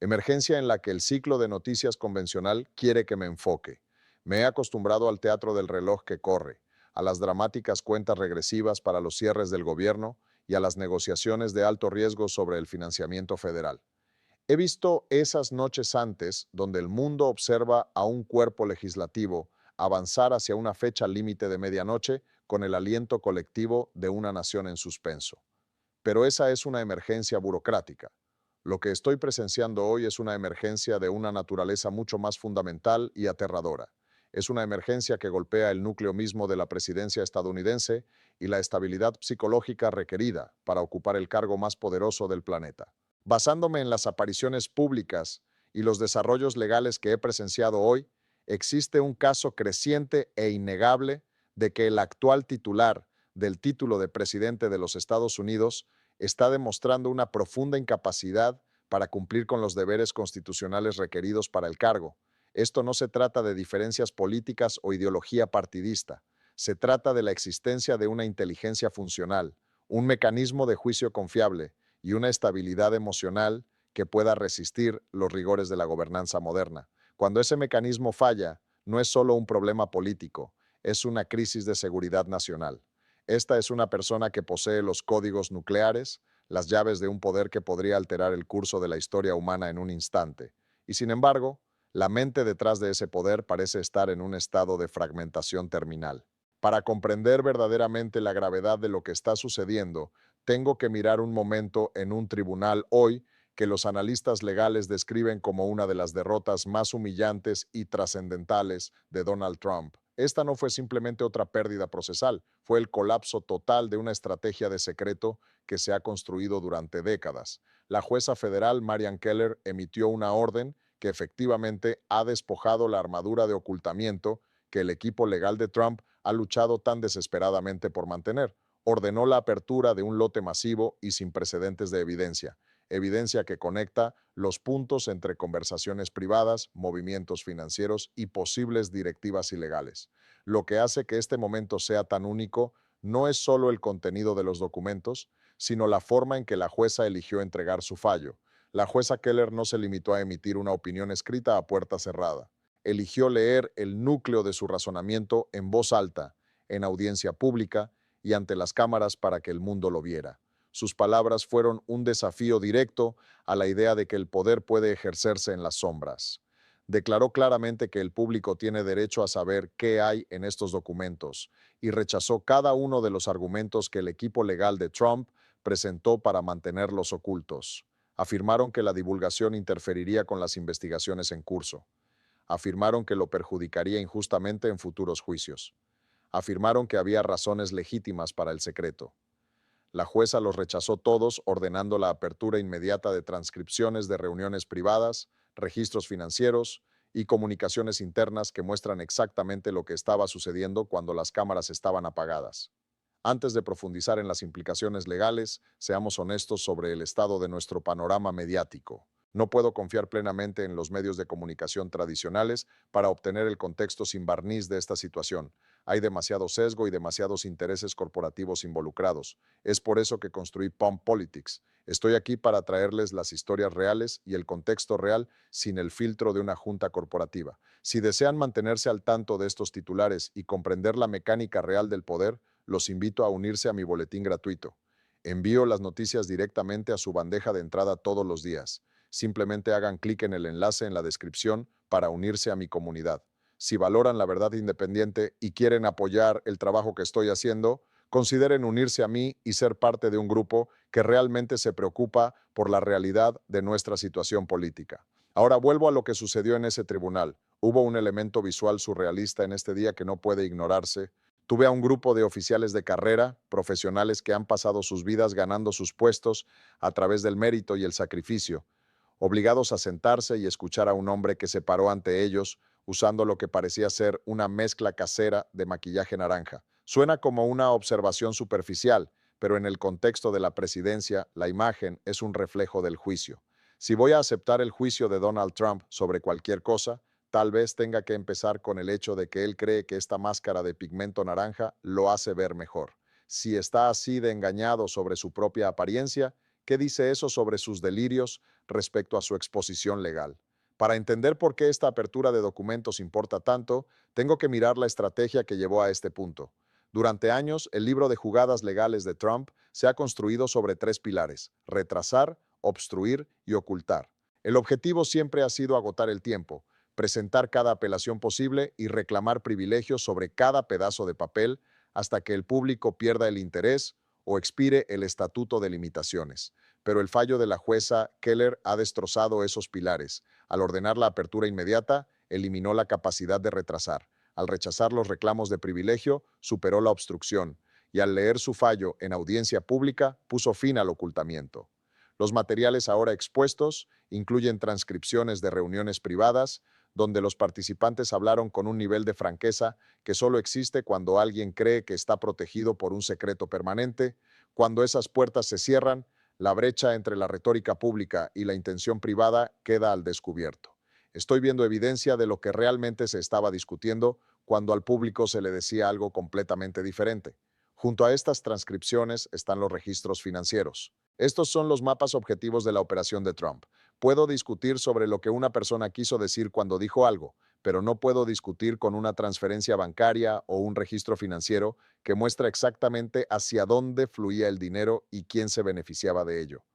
Emergencia en la que el ciclo de noticias convencional quiere que me enfoque. Me he acostumbrado al teatro del reloj que corre, a las dramáticas cuentas regresivas para los cierres del gobierno y a las negociaciones de alto riesgo sobre el financiamiento federal. He visto esas noches antes donde el mundo observa a un cuerpo legislativo avanzar hacia una fecha límite de medianoche con el aliento colectivo de una nación en suspenso. Pero esa es una emergencia burocrática. Lo que estoy presenciando hoy es una emergencia de una naturaleza mucho más fundamental y aterradora. Es una emergencia que golpea el núcleo mismo de la presidencia estadounidense y la estabilidad psicológica requerida para ocupar el cargo más poderoso del planeta. Basándome en las apariciones públicas y los desarrollos legales que he presenciado hoy, existe un caso creciente e innegable de que el actual titular del título de presidente de los Estados Unidos está demostrando una profunda incapacidad para cumplir con los deberes constitucionales requeridos para el cargo. Esto no se trata de diferencias políticas o ideología partidista. Se trata de la existencia de una inteligencia funcional, un mecanismo de juicio confiable y una estabilidad emocional que pueda resistir los rigores de la gobernanza moderna. Cuando ese mecanismo falla, no es solo un problema político, es una crisis de seguridad nacional. Esta es una persona que posee los códigos nucleares, las llaves de un poder que podría alterar el curso de la historia humana en un instante. Y sin embargo, la mente detrás de ese poder parece estar en un estado de fragmentación terminal. Para comprender verdaderamente la gravedad de lo que está sucediendo, tengo que mirar un momento en un tribunal hoy que los analistas legales describen como una de las derrotas más humillantes y trascendentales de Donald Trump. Esta no fue simplemente otra pérdida procesal, fue el colapso total de una estrategia de secreto que se ha construido durante décadas. La jueza federal Marian Keller emitió una orden que efectivamente ha despojado la armadura de ocultamiento que el equipo legal de Trump ha luchado tan desesperadamente por mantener. Ordenó la apertura de un lote masivo y sin precedentes de evidencia que conecta los puntos entre conversaciones privadas, movimientos financieros y posibles directivas ilegales. Lo que hace que este momento sea tan único no es solo el contenido de los documentos, sino la forma en que la jueza eligió entregar su fallo. La jueza Keller no se limitó a emitir una opinión escrita a puerta cerrada. Eligió leer el núcleo de su razonamiento en voz alta, en audiencia pública y ante las cámaras para que el mundo lo viera. Sus palabras fueron un desafío directo a la idea de que el poder puede ejercerse en las sombras. Declaró claramente que el público tiene derecho a saber qué hay en estos documentos y rechazó cada uno de los argumentos que el equipo legal de Trump presentó para mantenerlos ocultos. Afirmaron que la divulgación interferiría con las investigaciones en curso. Afirmaron que lo perjudicaría injustamente en futuros juicios. Afirmaron que había razones legítimas para el secreto. La jueza los rechazó todos, ordenando la apertura inmediata de transcripciones de reuniones privadas, registros financieros y comunicaciones internas que muestran exactamente lo que estaba sucediendo cuando las cámaras estaban apagadas. Antes de profundizar en las implicaciones legales, seamos honestos sobre el estado de nuestro panorama mediático. No puedo confiar plenamente en los medios de comunicación tradicionales para obtener el contexto sin barniz de esta situación. Hay demasiado sesgo y demasiados intereses corporativos involucrados. Es por eso que construí Pump Politics. Estoy aquí para traerles las historias reales y el contexto real sin el filtro de una junta corporativa. Si desean mantenerse al tanto de estos titulares y comprender la mecánica real del poder, los invito a unirse a mi boletín gratuito. Envío las noticias directamente a su bandeja de entrada todos los días. Simplemente hagan clic en el enlace en la descripción para unirse a mi comunidad. Si valoran la verdad independiente y quieren apoyar el trabajo que estoy haciendo, consideren unirse a mí y ser parte de un grupo que realmente se preocupa por la realidad de nuestra situación política. Ahora vuelvo a lo que sucedió en ese tribunal. Hubo un elemento visual surrealista en este día que no puede ignorarse. Tuve a un grupo de oficiales de carrera, profesionales que han pasado sus vidas ganando sus puestos a través del mérito y el sacrificio, obligados a sentarse y escuchar a un hombre que se paró ante ellos usando lo que parecía ser una mezcla casera de maquillaje naranja. Suena como una observación superficial, pero en el contexto de la presidencia, la imagen es un reflejo del juicio. Si voy a aceptar el juicio de Donald Trump sobre cualquier cosa, tal vez tenga que empezar con el hecho de que él cree que esta máscara de pigmento naranja lo hace ver mejor. Si está así de engañado sobre su propia apariencia, ¿Qué dice eso sobre sus delirios respecto a su exposición legal? Para entender por qué esta apertura de documentos importa tanto, tengo que mirar la estrategia que llevó a este punto. Durante años, el libro de jugadas legales de Trump se ha construido sobre tres pilares: retrasar, obstruir y ocultar. El objetivo siempre ha sido agotar el tiempo, presentar cada apelación posible y reclamar privilegios sobre cada pedazo de papel hasta que el público pierda el interés o expire el estatuto de limitaciones. Pero el fallo de la jueza Keller ha destrozado esos pilares. Al ordenar la apertura inmediata, eliminó la capacidad de retrasar. Al rechazar los reclamos de privilegio, superó la obstrucción. Y al leer su fallo en audiencia pública, puso fin al ocultamiento. Los materiales ahora expuestos incluyen transcripciones de reuniones privadas, donde los participantes hablaron con un nivel de franqueza que solo existe cuando alguien cree que está protegido por un secreto permanente. Cuando esas puertas se cierran, la brecha entre la retórica pública y la intención privada queda al descubierto. Estoy viendo evidencia de lo que realmente se estaba discutiendo cuando al público se le decía algo completamente diferente. Junto a estas transcripciones están los registros financieros. Estos son los mapas objetivos de la operación de Trump. Puedo discutir sobre lo que una persona quiso decir cuando dijo algo, pero no puedo discutir con una transferencia bancaria o un registro financiero que muestra exactamente hacia dónde fluía el dinero y quién se beneficiaba de ello.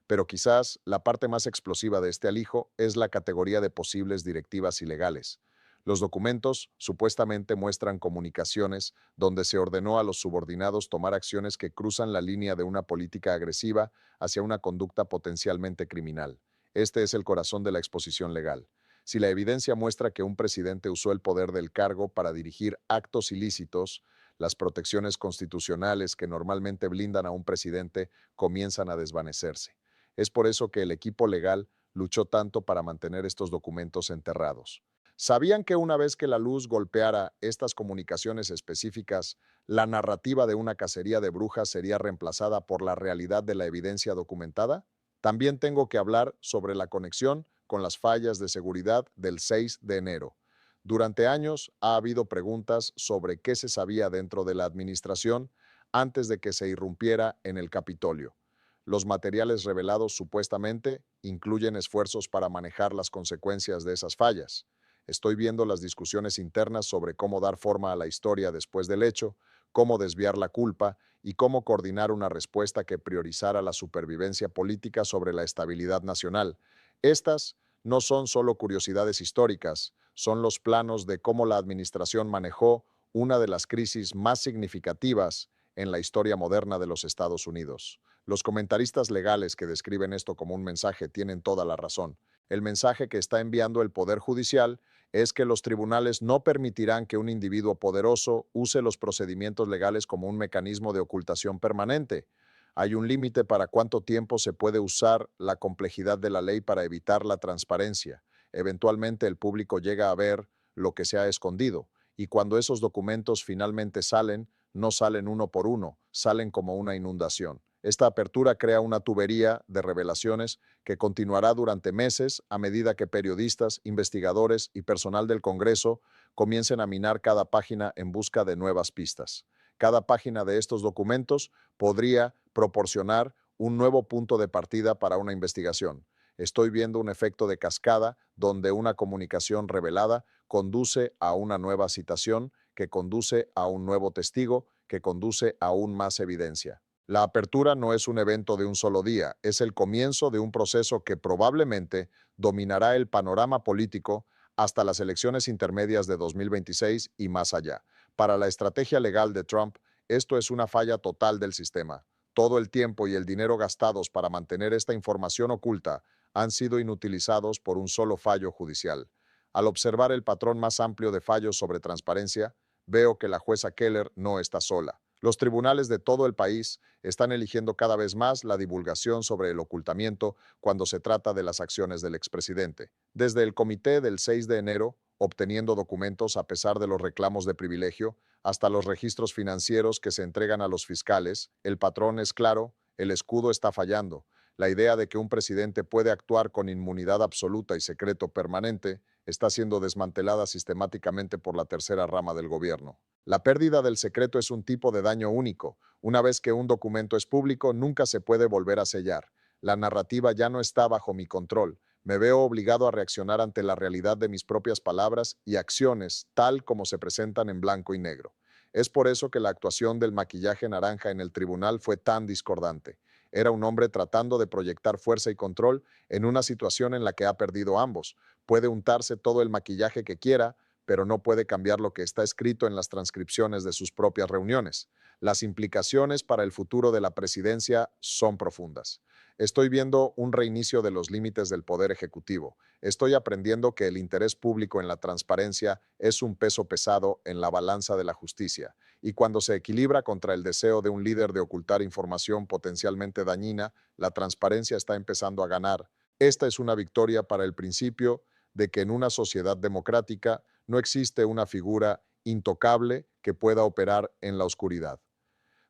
Pero quizás la parte más explosiva de este alijo es la categoría de posibles directivas ilegales. Los documentos supuestamente muestran comunicaciones donde se ordenó a los subordinados tomar acciones que cruzan la línea de una política agresiva hacia una conducta potencialmente criminal. Este es el corazón de la exposición legal. Si la evidencia muestra que un presidente usó el poder del cargo para dirigir actos ilícitos, las protecciones constitucionales que normalmente blindan a un presidente comienzan a desvanecerse. Es por eso que el equipo legal luchó tanto para mantener estos documentos enterrados. ¿Sabían que una vez que la luz golpeara estas comunicaciones específicas, la narrativa de una cacería de brujas sería reemplazada por la realidad de la evidencia documentada? También tengo que hablar sobre la conexión con las fallas de seguridad del 6 de enero. Durante años ha habido preguntas sobre qué se sabía dentro de la administración antes de que se irrumpiera en el Capitolio. Los materiales revelados supuestamente incluyen esfuerzos para manejar las consecuencias de esas fallas. Estoy viendo las discusiones internas sobre cómo dar forma a la historia después del hecho, cómo desviar la culpa y cómo coordinar una respuesta que priorizara la supervivencia política sobre la estabilidad nacional. Estas no son solo curiosidades históricas, son los planos de cómo la administración manejó una de las crisis más significativas en la historia moderna de los Estados Unidos. Los comentaristas legales que describen esto como un mensaje tienen toda la razón. El mensaje que está enviando el Poder Judicial es que los tribunales no permitirán que un individuo poderoso use los procedimientos legales como un mecanismo de ocultación permanente. Hay un límite para cuánto tiempo se puede usar la complejidad de la ley para evitar la transparencia. Eventualmente el público llega a ver lo que se ha escondido, y cuando esos documentos finalmente salen, no salen uno por uno, salen como una inundación. Esta apertura crea una tubería de revelaciones que continuará durante meses a medida que periodistas, investigadores y personal del Congreso comiencen a minar cada página en busca de nuevas pistas. Cada página de estos documentos podría proporcionar un nuevo punto de partida para una investigación. Estoy viendo un efecto de cascada donde una comunicación revelada conduce a una nueva citación, que conduce a un nuevo testigo, que conduce a aún más evidencia. La apertura no es un evento de un solo día, es el comienzo de un proceso que probablemente dominará el panorama político hasta las elecciones intermedias de 2026 y más allá. Para la estrategia legal de Trump, esto es una falla total del sistema. Todo el tiempo y el dinero gastados para mantener esta información oculta han sido inutilizados por un solo fallo judicial. Al observar el patrón más amplio de fallos sobre transparencia, veo que la jueza Keller no está sola. Los tribunales de todo el país están eligiendo cada vez más la divulgación sobre el ocultamiento cuando se trata de las acciones del expresidente. Desde el comité del 6 de enero, obteniendo documentos a pesar de los reclamos de privilegio, hasta los registros financieros que se entregan a los fiscales, el patrón es claro, el escudo está fallando. La idea de que un presidente puede actuar con inmunidad absoluta y secreto permanente está siendo desmantelada sistemáticamente por la tercera rama del gobierno. La pérdida del secreto es un tipo de daño único. Una vez que un documento es público, nunca se puede volver a sellar. La narrativa ya no está bajo mi control. Me veo obligado a reaccionar ante la realidad de mis propias palabras y acciones, tal como se presentan en blanco y negro. Es por eso que la actuación del maquillaje naranja en el tribunal fue tan discordante. Era un hombre tratando de proyectar fuerza y control en una situación en la que ha perdido ambos. Puede untarse todo el maquillaje que quiera, pero no puede cambiar lo que está escrito en las transcripciones de sus propias reuniones. Las implicaciones para el futuro de la presidencia son profundas. Estoy viendo un reinicio de los límites del poder ejecutivo. Estoy aprendiendo que el interés público en la transparencia es un peso pesado en la balanza de la justicia, y cuando se equilibra contra el deseo de un líder de ocultar información potencialmente dañina, la transparencia está empezando a ganar. Esta es una victoria para el principio de que en una sociedad democrática no existe una figura intocable que pueda operar en la oscuridad.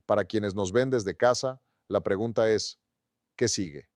Para quienes nos ven desde casa, la pregunta es, ¿qué sigue?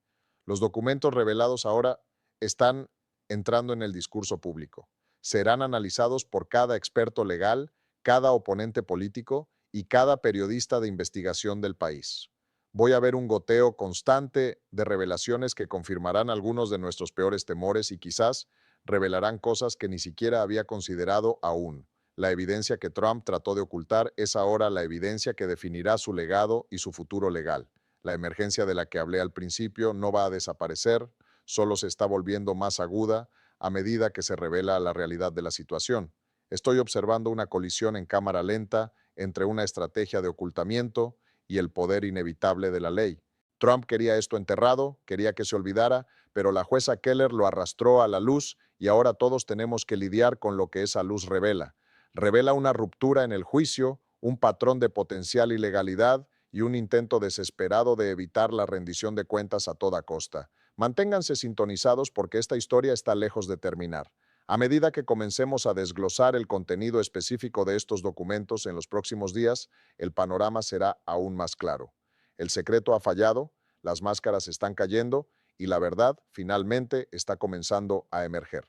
Los documentos revelados ahora están entrando en el discurso público. Serán analizados por cada experto legal, cada oponente político y cada periodista de investigación del país. Voy a ver un goteo constante de revelaciones que confirmarán algunos de nuestros peores temores y quizás revelarán cosas que ni siquiera había considerado aún. La evidencia que Trump trató de ocultar es ahora la evidencia que definirá su legado y su futuro legal. La emergencia de la que hablé al principio no va a desaparecer, solo se está volviendo más aguda a medida que se revela la realidad de la situación. Estoy observando una colisión en cámara lenta entre una estrategia de ocultamiento y el poder inevitable de la ley. Trump quería esto enterrado, quería que se olvidara, pero la jueza Keller lo arrastró a la luz y ahora todos tenemos que lidiar con lo que esa luz revela. Revela una ruptura en el juicio, un patrón de potencial ilegalidad y un intento desesperado de evitar la rendición de cuentas a toda costa. Manténganse sintonizados porque esta historia está lejos de terminar. A medida que comencemos a desglosar el contenido específico de estos documentos en los próximos días, el panorama será aún más claro. El secreto ha fallado, las máscaras están cayendo y la verdad finalmente está comenzando a emerger.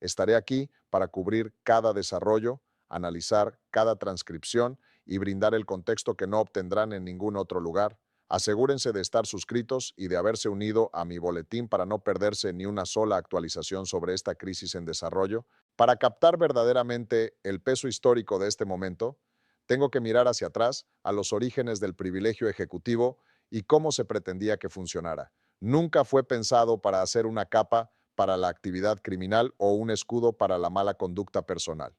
Estaré aquí para cubrir cada desarrollo, analizar cada transcripción y brindar el contexto que no obtendrán en ningún otro lugar. Asegúrense de estar suscritos y de haberse unido a mi boletín para no perderse ni una sola actualización sobre esta crisis en desarrollo. Para captar verdaderamente el peso histórico de este momento, tengo que mirar hacia atrás a los orígenes del privilegio ejecutivo y cómo se pretendía que funcionara. Nunca fue pensado para hacer una capa para la actividad criminal o un escudo para la mala conducta personal.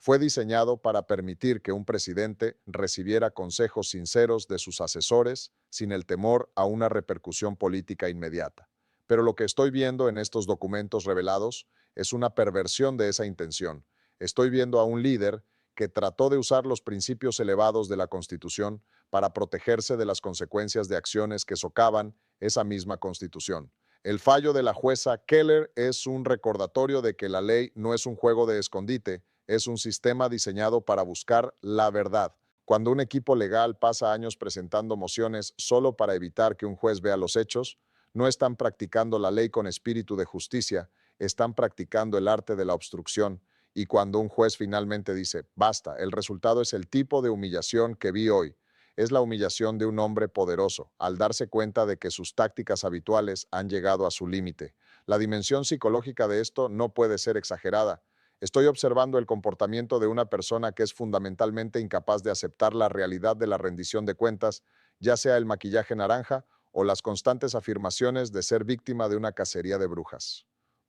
Fue diseñado para permitir que un presidente recibiera consejos sinceros de sus asesores sin el temor a una repercusión política inmediata. Pero lo que estoy viendo en estos documentos revelados es una perversión de esa intención. Estoy viendo a un líder que trató de usar los principios elevados de la Constitución para protegerse de las consecuencias de acciones que socavan esa misma Constitución. El fallo de la jueza Keller es un recordatorio de que la ley no es un juego de escondite, es un sistema diseñado para buscar la verdad. Cuando un equipo legal pasa años presentando mociones solo para evitar que un juez vea los hechos, no están practicando la ley con espíritu de justicia, están practicando el arte de la obstrucción. Y cuando un juez finalmente dice, basta, el resultado es el tipo de humillación que vi hoy. Es la humillación de un hombre poderoso, al darse cuenta de que sus tácticas habituales han llegado a su límite. La dimensión psicológica de esto no puede ser exagerada. Estoy observando el comportamiento de una persona que es fundamentalmente incapaz de aceptar la realidad de la rendición de cuentas, ya sea el maquillaje naranja o las constantes afirmaciones de ser víctima de una cacería de brujas.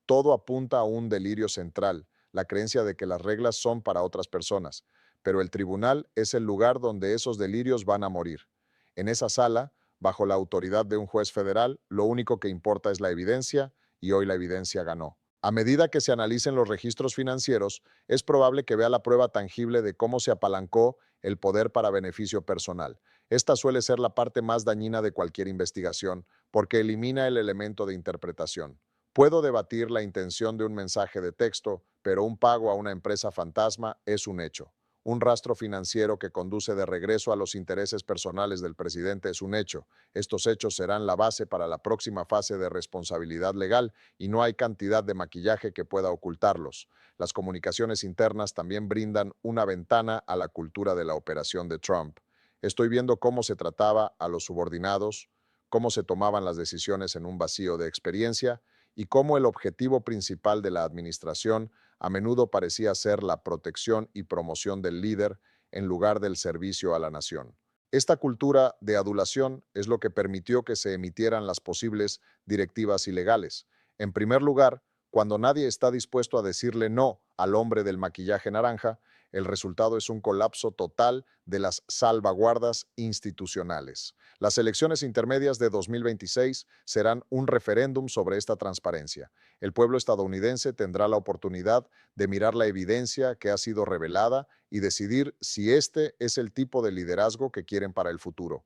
Todo apunta a un delirio central, la creencia de que las reglas son para otras personas, pero el tribunal es el lugar donde esos delirios van a morir. En esa sala, bajo la autoridad de un juez federal, lo único que importa es la evidencia, y hoy la evidencia ganó. A medida que se analicen los registros financieros, es probable que vea la prueba tangible de cómo se apalancó el poder para beneficio personal. Esta suele ser la parte más dañina de cualquier investigación, porque elimina el elemento de interpretación. Puedo debatir la intención de un mensaje de texto, pero un pago a una empresa fantasma es un hecho. Un rastro financiero que conduce de regreso a los intereses personales del presidente es un hecho. Estos hechos serán la base para la próxima fase de responsabilidad legal y no hay cantidad de maquillaje que pueda ocultarlos. Las comunicaciones internas también brindan una ventana a la cultura de la operación de Trump. Estoy viendo cómo se trataba a los subordinados, cómo se tomaban las decisiones en un vacío de experiencia y cómo el objetivo principal de la administración a menudo parecía ser la protección y promoción del líder en lugar del servicio a la nación. Esta cultura de adulación es lo que permitió que se emitieran las posibles directivas ilegales. En primer lugar, cuando nadie está dispuesto a decirle no al hombre del maquillaje naranja, el resultado es un colapso total de las salvaguardas institucionales. Las elecciones intermedias de 2026 serán un referéndum sobre esta transparencia. El pueblo estadounidense tendrá la oportunidad de mirar la evidencia que ha sido revelada y decidir si este es el tipo de liderazgo que quieren para el futuro.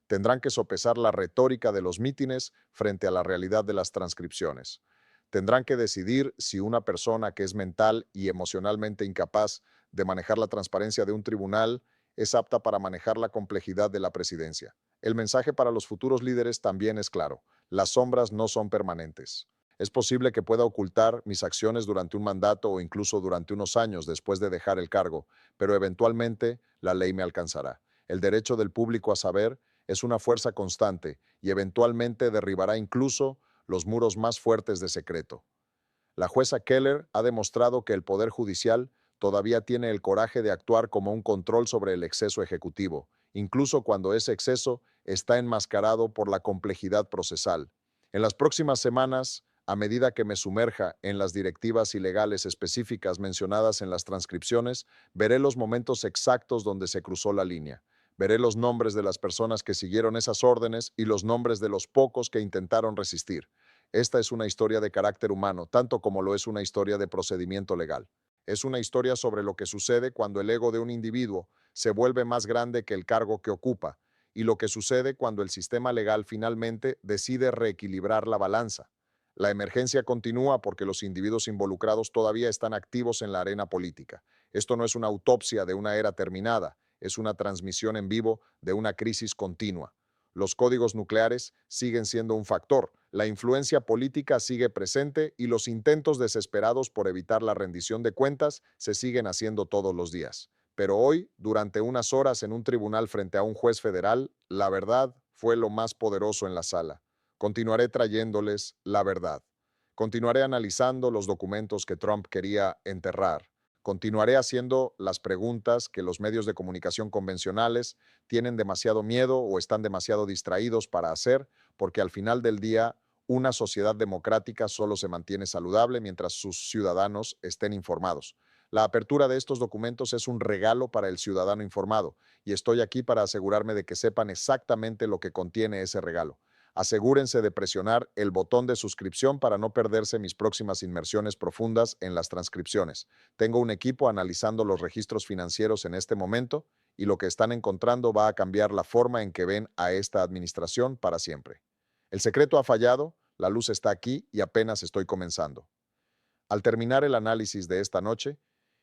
Tendrán que sopesar la retórica de los mítines frente a la realidad de las transcripciones. Tendrán que decidir si una persona que es mental y emocionalmente incapaz de manejar la transparencia de un tribunal es apta para manejar la complejidad de la presidencia. El mensaje para los futuros líderes también es claro. Las sombras no son permanentes. Es posible que pueda ocultar mis acciones durante un mandato o incluso durante unos años después de dejar el cargo, pero eventualmente la ley me alcanzará. El derecho del público a saber es una fuerza constante y eventualmente derribará incluso los muros más fuertes de secreto. La jueza Keller ha demostrado que el Poder Judicial todavía tiene el coraje de actuar como un control sobre el exceso ejecutivo, incluso cuando ese exceso está enmascarado por la complejidad procesal. En las próximas semanas, a medida que me sumerja en las directivas ilegales específicas mencionadas en las transcripciones, veré los momentos exactos donde se cruzó la línea. Veré los nombres de las personas que siguieron esas órdenes y los nombres de los pocos que intentaron resistir. Esta es una historia de carácter humano, tanto como lo es una historia de procedimiento legal. Es una historia sobre lo que sucede cuando el ego de un individuo se vuelve más grande que el cargo que ocupa, y lo que sucede cuando el sistema legal finalmente decide reequilibrar la balanza. La emergencia continúa porque los individuos involucrados todavía están activos en la arena política. Esto no es una autopsia de una era terminada, es una transmisión en vivo de una crisis continua. Los códigos nucleares siguen siendo un factor, la influencia política sigue presente y los intentos desesperados por evitar la rendición de cuentas se siguen haciendo todos los días. Pero hoy, durante unas horas en un tribunal frente a un juez federal, la verdad fue lo más poderoso en la sala. Continuaré trayéndoles la verdad. Continuaré analizando los documentos que Trump quería enterrar. Continuaré haciendo las preguntas que los medios de comunicación convencionales tienen demasiado miedo o están demasiado distraídos para hacer, porque al final del día, una sociedad democrática solo se mantiene saludable mientras sus ciudadanos estén informados. La apertura de estos documentos es un regalo para el ciudadano informado, y estoy aquí para asegurarme de que sepan exactamente lo que contiene ese regalo. Asegúrense de presionar el botón de suscripción para no perderse mis próximas inmersiones profundas en las transcripciones. Tengo un equipo analizando los registros financieros en este momento y lo que están encontrando va a cambiar la forma en que ven a esta administración para siempre. El secreto ha fallado, la luz está aquí y apenas estoy comenzando. Al terminar el análisis de esta noche,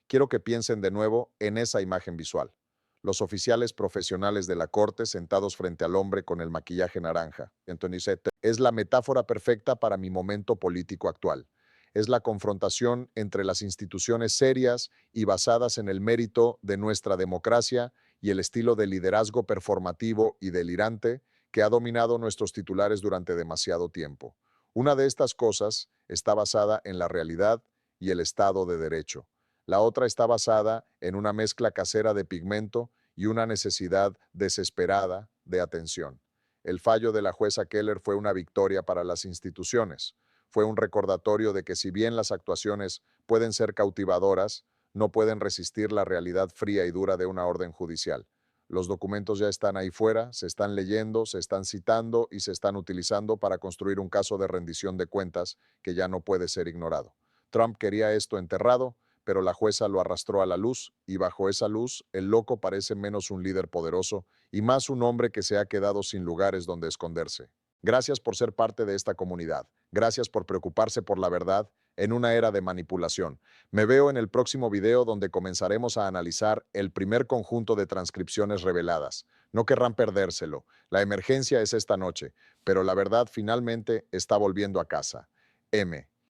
quiero que piensen de nuevo en esa imagen visual. Los oficiales profesionales de la corte sentados frente al hombre con el maquillaje naranja. Entonces, es la metáfora perfecta para mi momento político actual. Es la confrontación entre las instituciones serias y basadas en el mérito de nuestra democracia y el estilo de liderazgo performativo y delirante que ha dominado nuestros titulares durante demasiado tiempo. Una de estas cosas está basada en la realidad y el Estado de Derecho. La otra está basada en una mezcla casera de pigmento y una necesidad desesperada de atención. El fallo de la jueza Keller fue una victoria para las instituciones. Fue un recordatorio de que si bien las actuaciones pueden ser cautivadoras, no pueden resistir la realidad fría y dura de una orden judicial. Los documentos ya están ahí fuera, se están leyendo, se están citando y se están utilizando para construir un caso de rendición de cuentas que ya no puede ser ignorado. Trump quería esto enterrado, pero la jueza lo arrastró a la luz y bajo esa luz el loco parece menos un líder poderoso y más un hombre que se ha quedado sin lugares donde esconderse. Gracias por ser parte de esta comunidad. Gracias por preocuparse por la verdad en una era de manipulación. Me veo en el próximo video donde comenzaremos a analizar el primer conjunto de transcripciones reveladas. No querrán perdérselo. La emergencia es esta noche, pero la verdad finalmente está volviendo a casa. M.